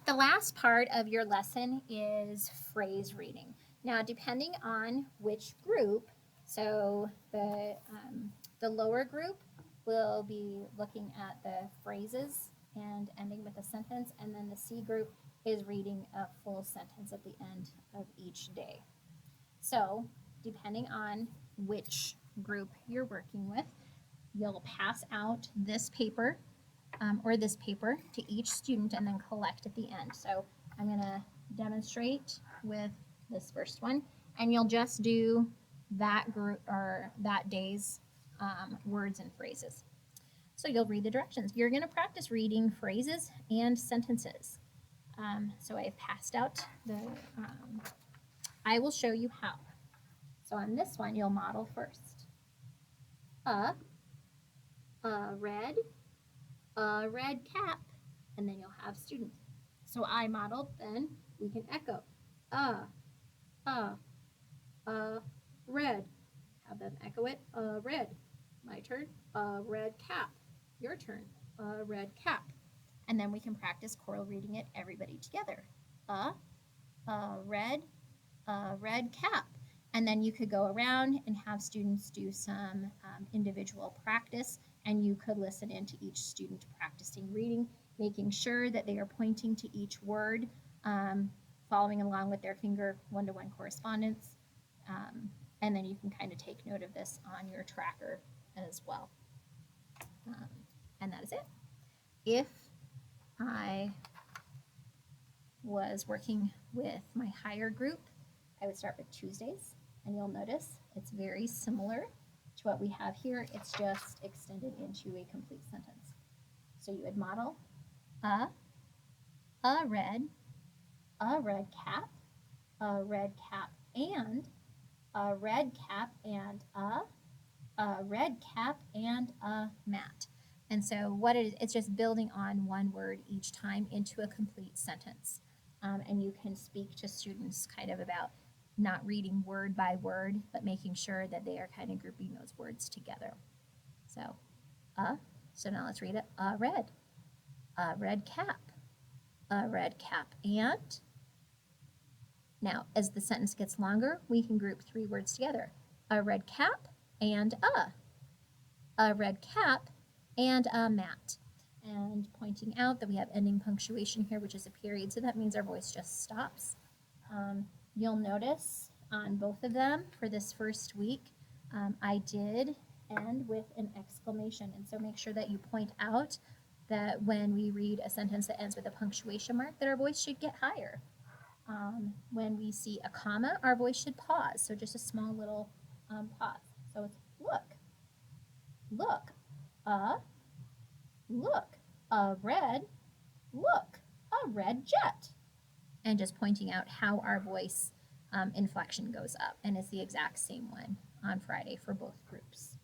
The last part of your lesson is phrase reading. Now, depending on which group, so the lower group will be looking at the phrases and ending with a sentence, and then the C group is reading a full sentence at the end of each day. So, depending on which group you're working with, you'll pass out this paper or this paper to each student and then collect at the end. So I'm going to demonstrate with this first one, and you'll just do that group or that day's words and phrases. So you'll read the directions. You're going to practice reading phrases and sentences. So I've passed out the, I will show you how. So on this one, you'll model first. A red cap, and then you'll have students. So I modeled, then we can echo. Red. Have them echo it. Red. My turn. Red cap. Your turn. Red cap. And then we can practice choral reading it, everybody together. Red cap. And then you could go around and have students do some individual practice, and you could listen into each student practicing reading, making sure that they are pointing to each word, following along with their finger one-to-one correspondence. And then you can kind of take note of this on your tracker as well. And that is it. If I was working with my higher group, I would start with Tuesdays, and you'll notice it's very similar to what we have here. It's just extended into a complete sentence. So you would model a red cap, a red cap and a red cap and a red cap and a mat. And so what it is, it's just building on one word each time into a complete sentence. And you can speak to students kind of about not reading word by word, but making sure that they are kind of grouping those words together. So, so now let's read it. A red cap, and. Now, as the sentence gets longer, we can group three words together. A red cap and a red cap and a mat. And pointing out that we have ending punctuation here, which is a period, so that means our voice just stops. You'll notice on both of them for this first week, I did end with an exclamation. And so make sure that you point out that when we read a sentence that ends with a punctuation mark, that our voice should get higher. When we see a comma, our voice should pause. So just a small little pause. So it's look, a red jet. And just pointing out how our voice inflection goes up. And it's the exact same one on Friday for both groups.